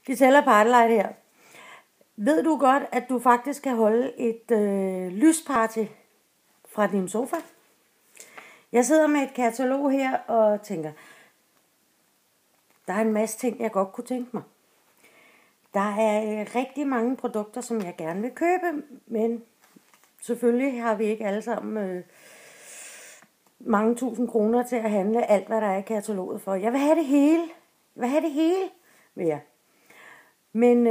Gisella Partylite her. Ved du godt, at du faktisk kan holde et lysparty fra din sofa? Jeg sidder med et katalog her og tænker, der er en masse ting, jeg godt kunne tænke mig. Der er rigtig mange produkter, som jeg gerne vil købe, men selvfølgelig har vi ikke alle sammen mange tusind kroner til at handle alt, hvad der er i kataloget for. Jeg vil have det hele. Vil jeg. Men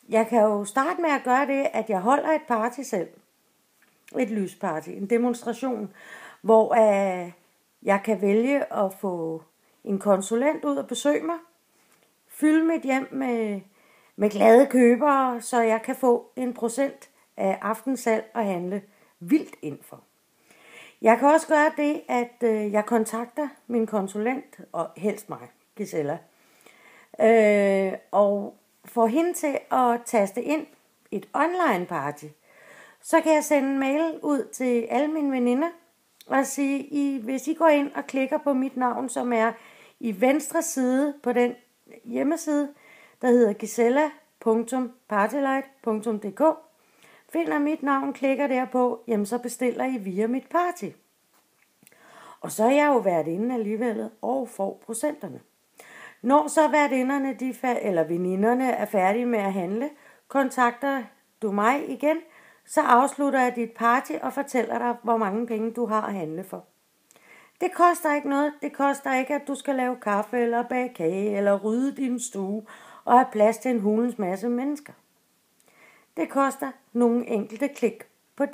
jeg kan jo starte med at gøre det, at jeg holder et party selv. Et lysparty, en demonstration, hvor jeg kan vælge at få en konsulent ud og besøge mig. Fylde mit hjem med glade købere, så jeg kan få 1% af aftenssalg og handle vildt ind for. Jeg kan også gøre det, at jeg kontakter min konsulent, og helst mig, Gisella, og får hende til at taste ind et online party. Så kan jeg sende en mail ud til alle mine veninder og sige, hvis I går ind og klikker på mit navn, som er i venstre side på den hjemmeside, der hedder gisella.partylite.dk, finder mit navn, klikker derpå, jamen så bestiller I via mit party. Og så er jeg jo værtinde alligevel og får procenterne. Når så værtinderne, eller veninderne er færdige med at handle, kontakter du mig igen, så afslutter jeg dit party og fortæller dig, hvor mange penge du har at handle for. Det koster ikke noget. Det koster ikke, at du skal lave kaffe eller bage kage eller rydde din stue og have plads til en hulens masse mennesker. Det koster nogle enkelte klik på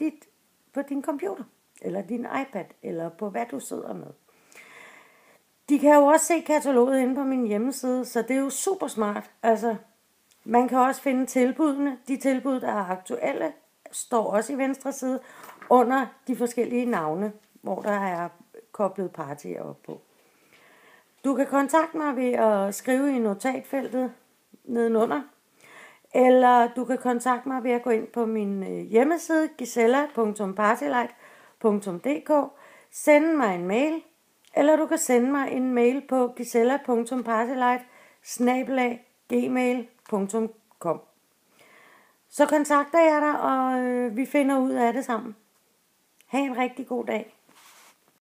din computer eller din iPad eller på hvad du sidder med. De kan jo også se kataloget inde på min hjemmeside, så det er jo super smart. Altså, man kan også finde tilbudene. De tilbud, der er aktuelle, står også i venstre side under de forskellige navne, hvor der er koblet partyer op på. Du kan kontakte mig ved at skrive i notatfeltet nedenunder, eller du kan kontakte mig ved at gå ind på min hjemmeside gisella.partylite.dk, sende mig en mail, eller du kan sende mig en mail på gisella.partylite@gmail.com. Så kontakter jeg dig, og vi finder ud af det sammen. Ha' en rigtig god dag.